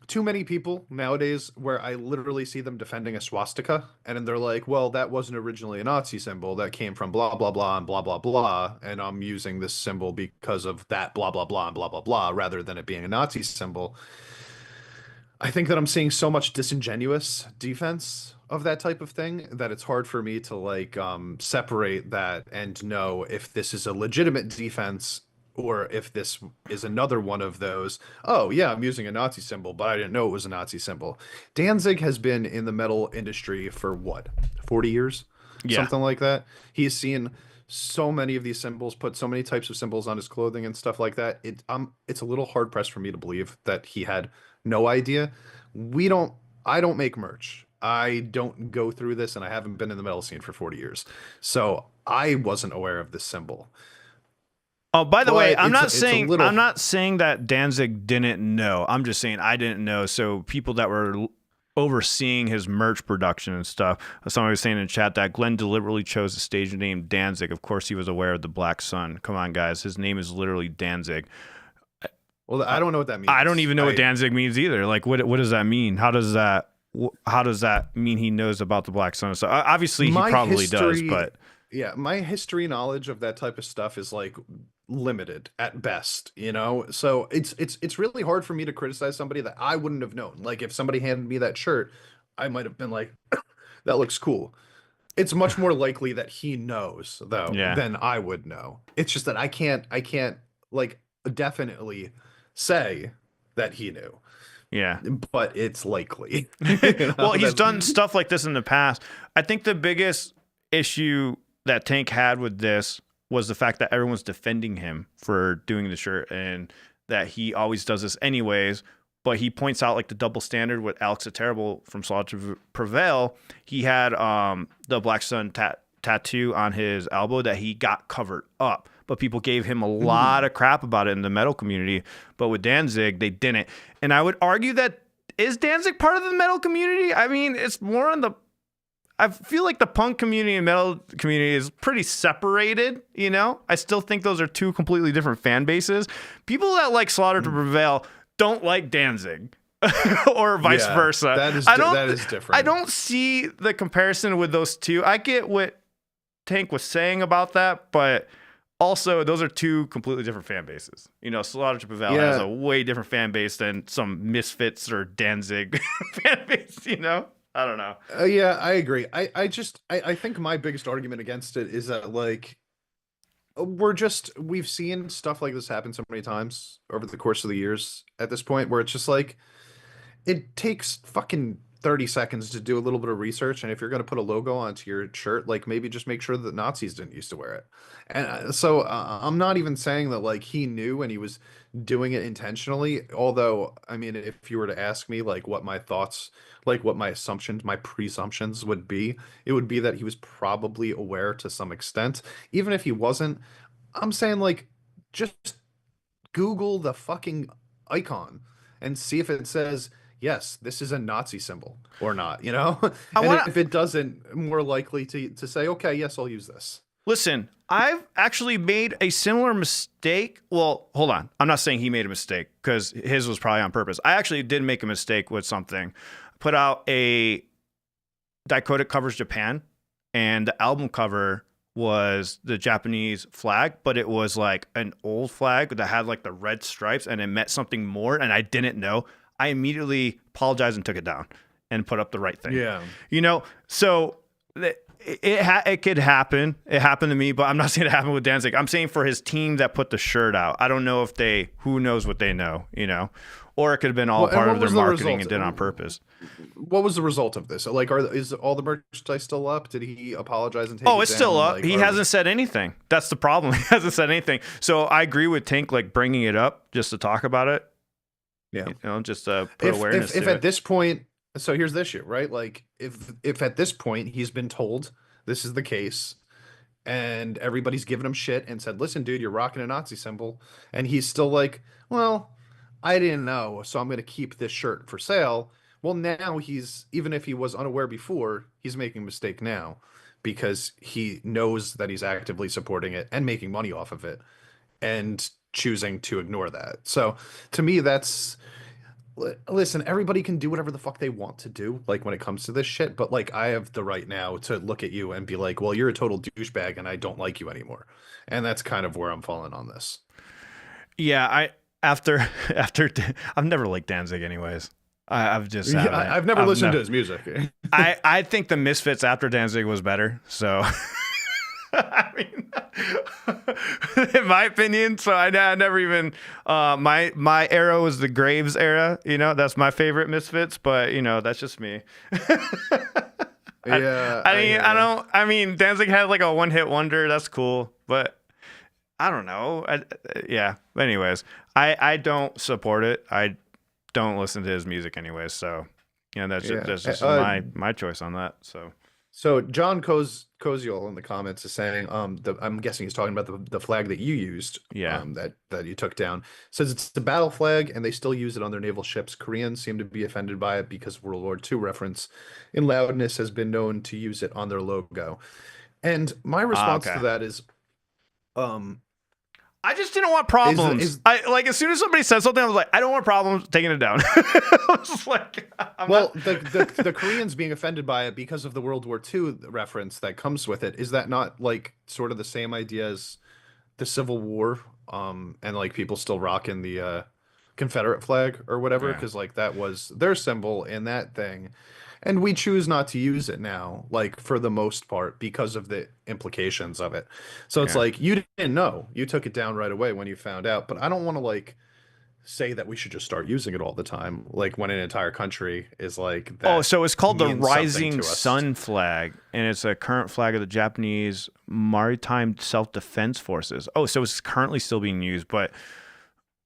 too many people nowadays where I literally see them defending a swastika, and then they're like, well, that wasn't originally a Nazi symbol. That came from blah, blah, blah, and blah, blah, blah. And I'm using this symbol because of that blah, blah, blah, and blah, blah, blah, rather than it being a Nazi symbol. I think that I'm seeing so much disingenuous defense of that type of thing that it's hard for me to like separate that and know if this is a legitimate defense or if this is another one of those, oh yeah, I'm using a Nazi symbol, but I didn't know it was a Nazi symbol. Danzig has been in the metal industry for what, 40 years? Yeah. Something like that. He's seen so many of these symbols, put so many types of symbols on his clothing and stuff like that. It's a little hard pressed for me to believe that he had no idea. I don't make merch. I don't go through this, and I haven't been in the metal scene for 40 years. So I wasn't aware of this symbol. Oh, by the way, I'm not little... saying that Danzig didn't know. I'm just saying I didn't know. So people that were overseeing his merch production and stuff, somebody was saying in the chat that Glenn deliberately chose the stage name Danzig. Of course, he was aware of the Black Sun. Come on, guys. His name is literally Danzig. Well, I don't know what that means. I don't even know what Danzig means either. Like, what does that mean? How does that mean he knows about the Black Sun? So obviously he probably does, but yeah, my history knowledge of that type of stuff is like limited at best, you know? So it's really hard for me to criticize somebody that I wouldn't have known. Like if somebody handed me that shirt, I might have been like, that looks cool. It's much more likely that he knows though than I would know. It's just that I can't like definitely say that he knew. Yeah. But it's likely. Well, he's done stuff like this in the past. I think the biggest issue that Tank had with this was the fact that everyone's defending him for doing the shirt and that he always does this anyways. But he points out like the double standard with Alex the Terrible from Slaughter to Prevail. He had the Black Sun tattoo on his elbow that he got covered up. but people gave him a lot of crap about it in the metal community. But with Danzig, they didn't. And I would argue that, is Danzig part of the metal community? I mean, it's more on the... I feel like the punk community and metal community is pretty separated, you know? I still think those are two completely different fan bases. People that like Slaughter to Prevail don't like Danzig. Or vice versa. That is different. I don't see the comparison with those two. I get what Tank was saying about that, but also those are two completely different fan bases. You know, Slaughter to Prevail has a way different fan base than some Misfits or Danzig fan base, you know? I don't know. Yeah, I agree. I think my biggest argument against it is that, like, we've seen stuff like this happen so many times over the course of the years at this point, where it's just like, it takes fucking 30 seconds to do a little bit of research, and if you're going to put a logo onto your shirt, like, maybe just make sure that Nazis didn't used to wear it. And so I'm not even saying that, like, he knew and he was doing it intentionally, although, I mean, if you were to ask me, like, what my thoughts, like, what my assumptions, my presumptions would be, it would be that he was probably aware to some extent. Even if he wasn't, I'm saying, like, just Google the fucking icon and see if it says, yes, this is a Nazi symbol or not, you know? If it doesn't, more likely to say, okay, yes, I'll use this. Listen, I've actually made a similar mistake. Well, hold on. I'm not saying he made a mistake, because his was probably on purpose. I actually did make a mistake with something. Put out a Dicodec covers Japan, and the album cover was the Japanese flag, but it was like an old flag that had like the red stripes, and it meant something more, and I didn't know. I immediately apologized and took it down and put up the right thing. Yeah. You know, so it could happen. It happened to me, but I'm not saying it happened with Danzig. I'm saying for his team that put the shirt out. I don't know if who knows what they know, you know, or it could have been all part of their marketing and did it on purpose. What was the result of this? Like, is all the merchandise still up? Did he apologize and take Oh, it it's down? still up. Like, he hasn't said anything. That's the problem. He hasn't said anything. So I agree with Tink, like, bringing it up just to talk about it. Yeah. You know, just put awareness if to at it. this point, so here's the issue, right? Like, if at this point he's been told this is the case, and everybody's giving him shit and said, listen, dude, you're rocking a Nazi symbol, and he's still like, well, I didn't know, so I'm going to keep this shirt for sale. Well, now he's, even if he was unaware before, he's making a mistake now, because he knows that he's actively supporting it and making money off of it, and choosing to ignore that. So to me, listen, everybody can do whatever the fuck they want to do, like, when it comes to this shit, but, like, I have the right now to look at you and be like, well, you're a total douchebag and I don't like you anymore. And that's kind of where I'm falling on this. Yeah, after I've never liked Danzig anyways. I've never listened to his music. I think the Misfits after Danzig was better. So I mean, in my opinion, so I never even my era was the Graves era. You know, that's my favorite Misfits, but you know, that's just me. Yeah, I mean, Danzig had like a one-hit wonder. That's cool, but I don't know. Yeah. Anyways, I don't support it. I don't listen to his music anyways. So, you know, that's just my choice on that. So John Koziel in the comments is saying, I'm guessing he's talking about the flag that you used, that you took down. Says it's the battle flag and they still use it on their naval ships. Koreans seem to be offended by it because World War II reference in loudness has been known to use it on their logo. And my response to that is, I just didn't want problems. I like, as soon as somebody said something, I was like, I don't want problems, taking it down. I was just like, the Koreans being offended by it because of the World War II reference that comes with it, is that not like sort of the same idea as the Civil War? And like people still rocking the Confederate flag or whatever, because like that was their symbol in that thing. And we choose not to use it now, like for the most part, because of the implications of it. So it's like, you didn't know. You took it down right away when you found out. But I don't want to like say that we should just start using it all the time, like when an entire country is like that. Oh, so it's called the Rising Sun flag, and it's a current flag of the Japanese Maritime Self-Defense Forces. Oh, so it's currently still being used, but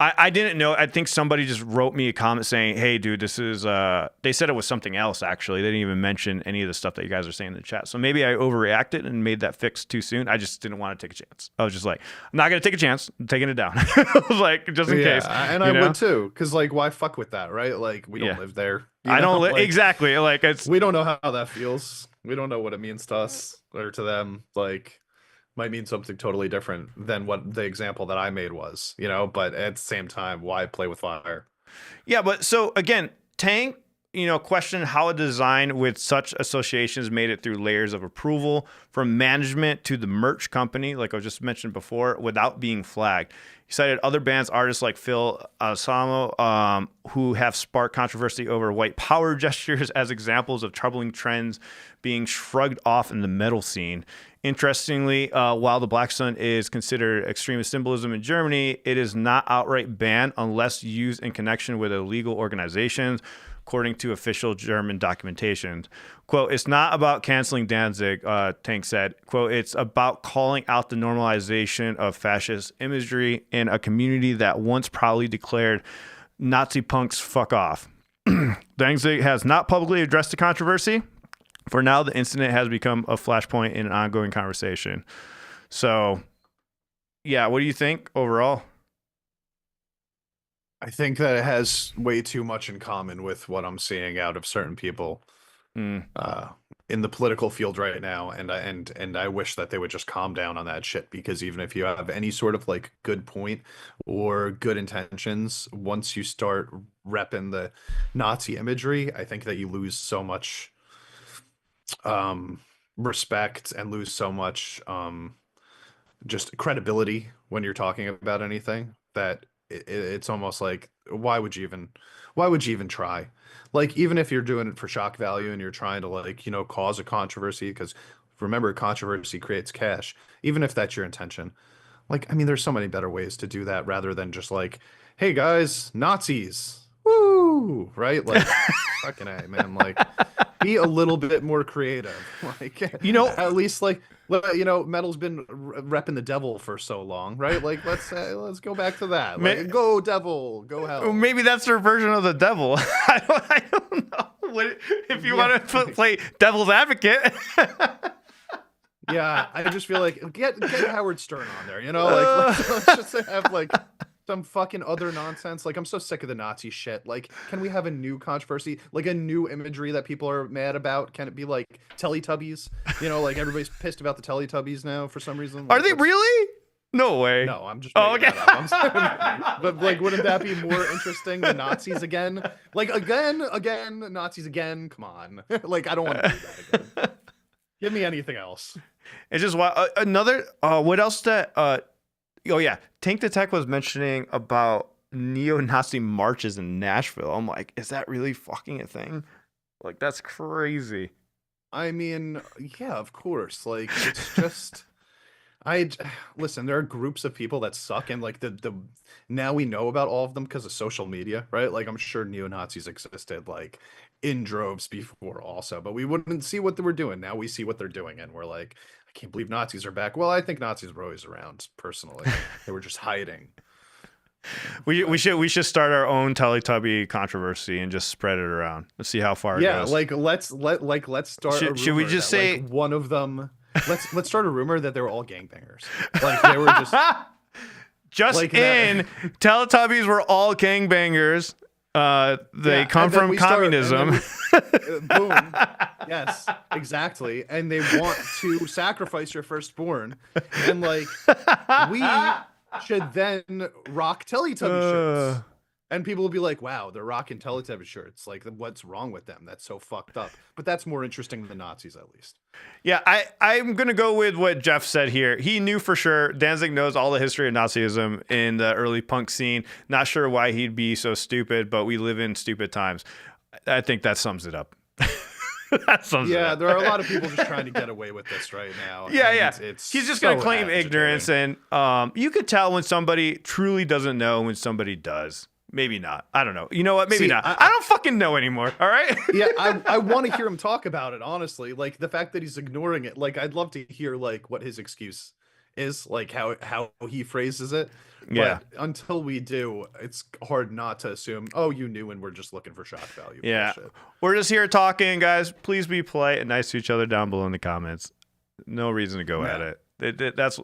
I didn't know. I think somebody just wrote me a comment saying, "Hey, dude, this is." They said it was something else. Actually, they didn't even mention any of the stuff that you guys are saying in the chat. So maybe I overreacted and made that fix too soon. I just didn't want to take a chance. I was just like, I'm not gonna take a chance. I'm taking it down. I was like, just in case. And I would too, because like, why fuck with that, right? Like, we don't live there. I don't like, exactly. Like, it's we don't know how that feels. We don't know what it means to us or to them. Like, might mean something totally different than what the example that I made was, but at the same time, why play with fire? Yeah, but so again, Tank, questioned how a design with such associations made it through layers of approval from management to the merch company, like I just mentioned before, without being flagged. He cited other bands, artists like Phil Samo, who have sparked controversy over white power gestures as examples of troubling trends being shrugged off in the metal scene. Interestingly, while the Black Sun is considered extremist symbolism in Germany, it is not outright banned unless used in connection with illegal organizations, according to official German documentation. Quote, it's not about canceling Danzig, Tank said. Quote, it's about calling out the normalization of fascist imagery in a community that once proudly declared Nazi punks fuck off. Danzig has not publicly addressed the controversy. For now, the incident has become a flashpoint in an ongoing conversation. So, yeah, what do you think overall? I think that it has way too much in common with what I'm seeing out of certain people in the political field right now, and I wish that they would just calm down on that shit, because even if you have any sort of like good point or good intentions, once you start repping the Nazi imagery, I think that you lose so much respect and lose so much just credibility when you're talking about anything, that it's almost like, why would you even try? Like, even if you're doing it for shock value and you're trying to like, cause a controversy, because remember, controversy creates cash, even if that's your intention. Like, I mean, there's so many better ways to do that rather than just like, hey guys, Nazis, woo, right? Like, fucking A, man. Like, be a little bit more creative. Like, at least like, metal's been repping the devil for so long, right? Like, let's go back to that. Like, go devil, go hell. Maybe that's their version of the devil. I don't know. If you want to play devil's advocate. Yeah, I just feel like get Howard Stern on there, like let's just have like some fucking other nonsense. Like, I'm so sick of the Nazi shit. Like, can we have a new controversy, like a new imagery that people are mad about? Can it be like Teletubbies? Like everybody's pissed about the Teletubbies now for some reason. Like, are they really? No way. No, I'm just. Oh, okay. But like, wouldn't that be more interesting than Nazis again? Like, again, Nazis again. Come on. Like, I don't want to do that again. Give me anything else. It's just another. What else? That. Oh yeah, Tank the Tech was mentioning about neo-Nazi marches in Nashville. I'm like, is that really fucking a thing? Like, that's crazy. I mean, yeah, of course. Like, it's just. Listen, there are groups of people that suck, and like the now we know about all of them because of social media, right? Like, I'm sure neo-Nazis existed like in droves before also, but we wouldn't see what they were doing. Now we see what they're doing, and we're like, I can't believe Nazis are back. Well, I think Nazis were always around, personally. They were just hiding. We should start our own Teletubby controversy and just spread it around. Let's see how far it goes. Like let's start. Should we just say like, one of them? Let's start a rumor that they were all gangbangers. Like, they were just like in Teletubbies were all gangbangers. They come from communism. Boom. Yes, exactly. And they want to sacrifice your firstborn. And like, we should then rock Teletubby shirts. And people will be like, wow, they're rocking Teletubby shirts. Like, what's wrong with them? That's so fucked up. But that's more interesting than Nazis, at least. Yeah, I'm going to go with what Jeff said here. He knew for sure. Danzig knows all the history of Nazism in the early punk scene. Not sure why he'd be so stupid, but we live in stupid times. I think that sums it up. Yeah, there are a lot of people just trying to get away with this right now. Yeah. He's just going to claim ignorance. And you could tell when somebody truly doesn't know when somebody does. Maybe not. I don't know. You know what? Maybe not. I don't fucking know anymore. All right. Yeah, I want to hear him talk about it, honestly. Like, the fact that he's ignoring it. Like, I'd love to hear like what his excuse is, like how he phrases it. Yeah. But until we do, it's hard not to assume, oh, you knew and we're just looking for shock value. Yeah. Bullshit. We're just here talking, guys. Please be polite and nice to each other down below in the comments. No reason to go at it. That's,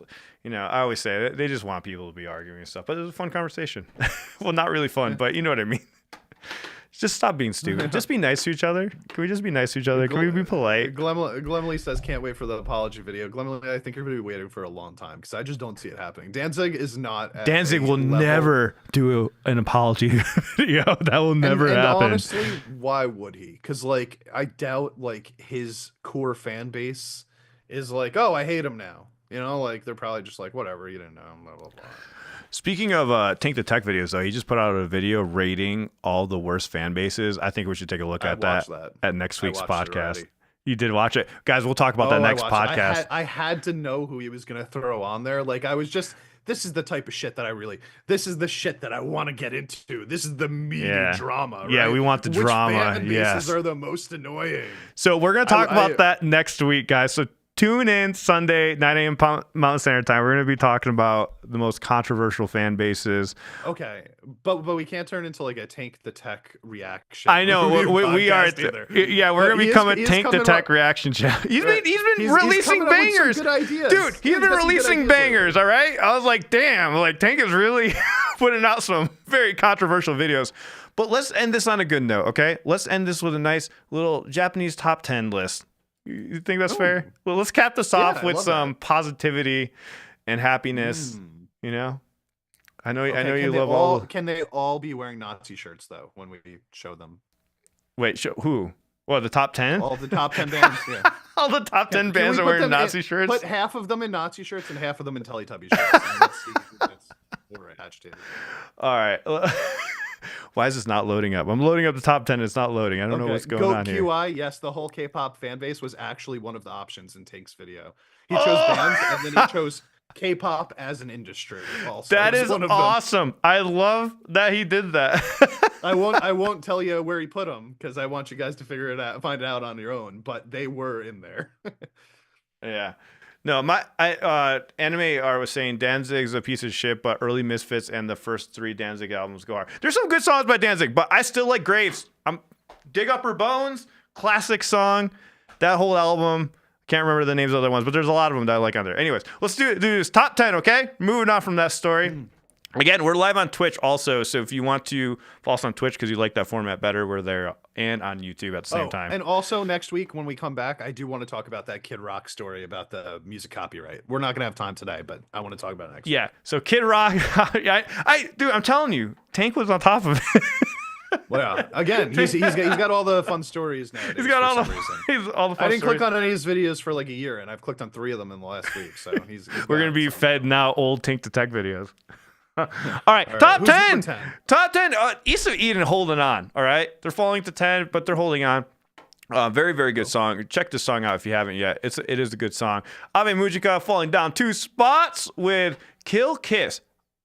I always say they just want people to be arguing and stuff, but it was a fun conversation. Well, not really fun, but you know what I mean. Just stop being stupid. Just be nice to each other. Can we just be nice to each other? Can we be polite? Glemley says, can't wait for the apology video. Glemley, I think you're going to be waiting for a long time because I just don't see it happening. Danzig is not at Danzig will level. never do an apology video. That will never and happen. Honestly, why would he? Because, like, I doubt, like, his core fan base is like, oh, I hate him now. Like, they're probably just like, whatever, you didn't know, blah, blah, blah. Speaking of Tank the Tech videos, though, he just put out a video rating all the worst fan bases. I think we should take a look at that at next week's podcast. You did watch it. Guys, we'll talk about that next podcast. I had to know who he was going to throw on there. Like, I was just, this is the type of shit that this is the shit that I want to get into. This is the meaty drama, right? Yeah, we want the drama. Which fan bases are the most annoying? So we're going to talk about that next week, guys. So tune in Sunday, 9 a.m. Mountain Standard Time. We're going to be talking about the most controversial fan bases. Okay, but we can't turn into like a Tank the Tech reaction. I know we are. Yeah, we're going to become a Tank the Tech reaction channel. He's been releasing bangers, dude. He's been releasing bangers. All right, I was like, damn, like Tank is really putting out some very controversial videos. But let's end this on a good note, okay? Let's end this with a nice little Japanese top 10 list. You think that's fair? Well, let's cap this off with some positivity and happiness. I know you love all. Can they all be wearing Nazi shirts though when we show them? Wait, who? What, the top 10? All the top 10 bands. Yeah. All the top 10 bands are wearing Nazi shirts. Put half of them in Nazi shirts and half of them in Teletubby shirts. And let's see who we're attached to. All right. Why is this not loading up? I'm loading up the top 10. It's not loading. I don't know what's going on here. QI, yes, the whole K-pop fan base was actually one of the options in Tank's video. He chose bands, and then he chose K-pop as an industry. Also, that is awesome. I love that he did that. I won't tell you where he put them because I want you guys to figure it out, find it out on your own. But they were in there. Yeah. No, Anime R was saying Danzig's a piece of shit, but early Misfits and the first 3 Danzig albums go hard. There's some good songs by Danzig, but I still like Graves. Dig Up Her Bones, classic song. That whole album, can't remember the names of the other ones, but there's a lot of them that I like on there. Anyways, let's do this top 10, okay? Moving on from that story. Again, we're live on Twitch also, so if you want to follow us on Twitch because you like that format better, we're there, and on YouTube at the same time. And also next week when we come back, I do want to talk about that Kid Rock story about the music copyright. We're not going to have time today, but I want to talk about it next week. Yeah, so Kid Rock, dude, I'm telling you, Tank was on top of it. Well, yeah. Again, he's got all the fun stories nowadays. He's got all the fun I didn't stories. click on any of his videos for like a year, and I've clicked on 3 of them in the last week. So we're going to be fed now old Tank the Tech videos. All right, top 10. Top 10. East of Eden holding on. All right, they're falling to 10, but they're holding on. Very, very good song. Check this song out if you haven't yet. It is a good song. Ave Mujika falling down 2 spots with Kill Kiss.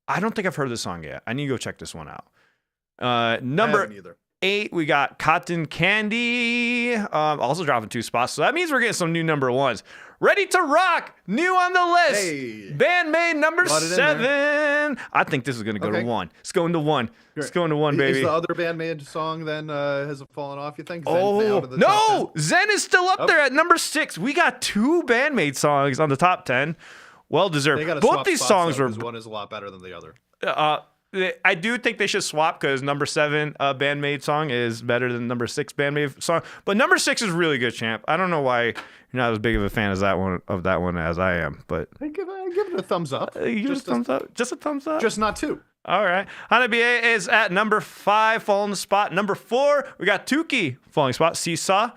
I don't think I've heard this song yet. I need to go check this one out. Number 8, we got Cotton Candy. Also dropping 2 spots. So that means we're getting some new number 1s. Ready to Rock, new on the list. Hey. Band-Maid number 7. I think this is going to go to 1. It's going to 1. It's going to 1, baby. Is the other Band-Maid song then has fallen off, you think? No! Zen is still up there at number 6. We got 2 Band-Maid songs on the top 10. Well deserved. Both these songs were... One is a lot better than the other. I do think they should swap because number 7 Band-Maid song is better than number 6 Band-Maid song. But number 6 is really good, champ. I don't know why you're not as big of a fan as that one as I am, but I give it a thumbs up. Just a thumbs up. Just not 2. All right. Hanabiye is at number 5, falling the spot. Number 4, we got Tuki falling spot, Seesaw.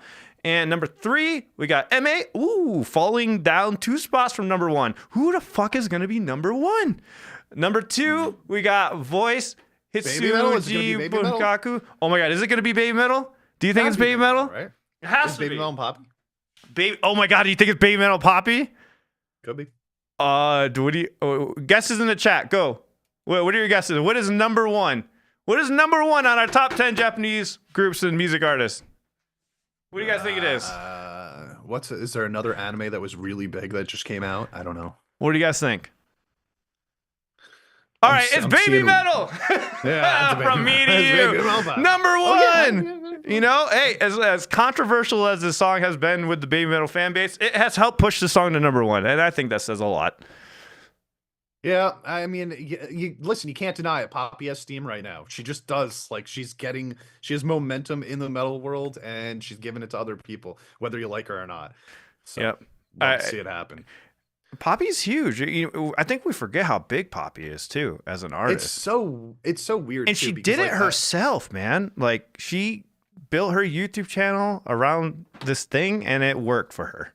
And number 3, we got MA, falling down 2 spots from number 1. Who the fuck is gonna be number 1? Number 2, we got Voice, Hitsuji Bunkaku. Oh my god, is it going to be BABYMETAL? Do you think it's BABYMETAL? Right? It has to be. BABYMETAL and Poppy? Oh my god, do you think it's BABYMETAL Poppy? Could be. Guesses in the chat, go. What are your guesses? What is number 1? What is number 1 on our top 10 Japanese groups and music artists? What do you guys think it is? Is there another anime that was really big that just came out? I don't know. What do you guys think? All right, it's I'm Baby seeing- Metal. Yeah, it's From me to It's you. Baby Metal. Number one. Yeah. You know, hey, as controversial as this song has been with the Baby Metal fan base, it has helped push the song to number one, and I think that says a lot. Yeah, I mean, you listen. You can't deny it. Poppy has steam right now. She just does. Like she has momentum in the metal world, and she's giving it to other people, whether you like her or not. So, Yep. love to see it happen. Poppy's huge. I think we forget how big Poppy is too as an artist. It's so weird. And too, she because, did it like, herself, man. Like she built her YouTube channel around this thing, and it worked for her,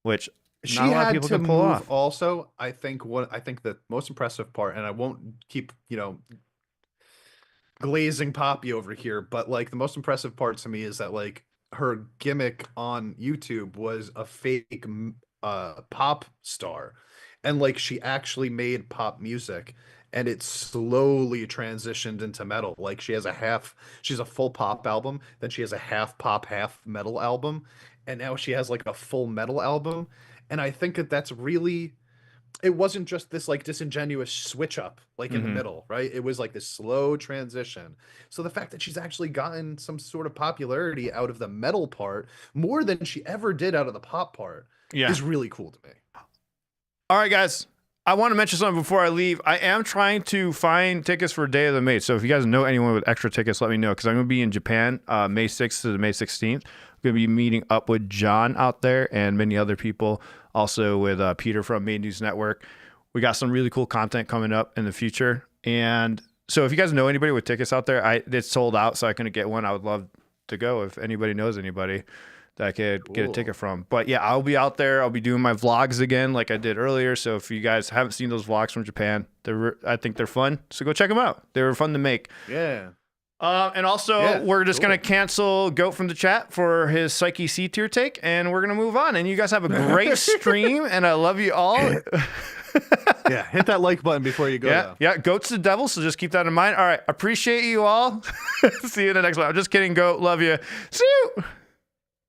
which She not a lot of had people to can pull move. off. Also, I think the most impressive part, and I won't keep glazing Poppy over here, but like the most impressive part to me is that like her gimmick on YouTube was a fake pop star, and like she actually made pop music, and it slowly transitioned into metal. Like she's a full pop album, then she has a half pop, half metal album, and now she has like a full metal album. And I think that that's really, it wasn't just this like disingenuous switch up like in the middle, right? It was like this slow transition. So the fact that she's actually gotten some sort of popularity out of the metal part more than she ever did out of the pop part is really cool to me. All right, guys. I want to mention something before I leave. I am trying to find tickets for Day of the Maid. So if you guys know anyone with extra tickets, let me know, because I'm going to be in Japan May 6th to May 16th. I'm going to be meeting up with John out there and many other people, also with Peter from Maid News Network. We got some really cool content coming up in the future. And so if you guys know anybody with tickets out there, it's sold out, so I couldn't get one. I would love to go if anybody knows anybody that I could get a ticket from. But yeah, I'll be out there. I'll be doing my vlogs again like I did earlier. So if you guys haven't seen those vlogs from Japan, I think they're fun. So go check them out. They were fun to make. Yeah. And also, we're just going to cancel Goat from the chat for his Psyche C tier take, and we're going to move on. And you guys have a great stream, and I love you all. Yeah, hit that like button before you go. Yeah, Goat's the devil, so just keep that in mind. All right, appreciate you all. See you in the next one. I'm just kidding, Goat. Love you. See you.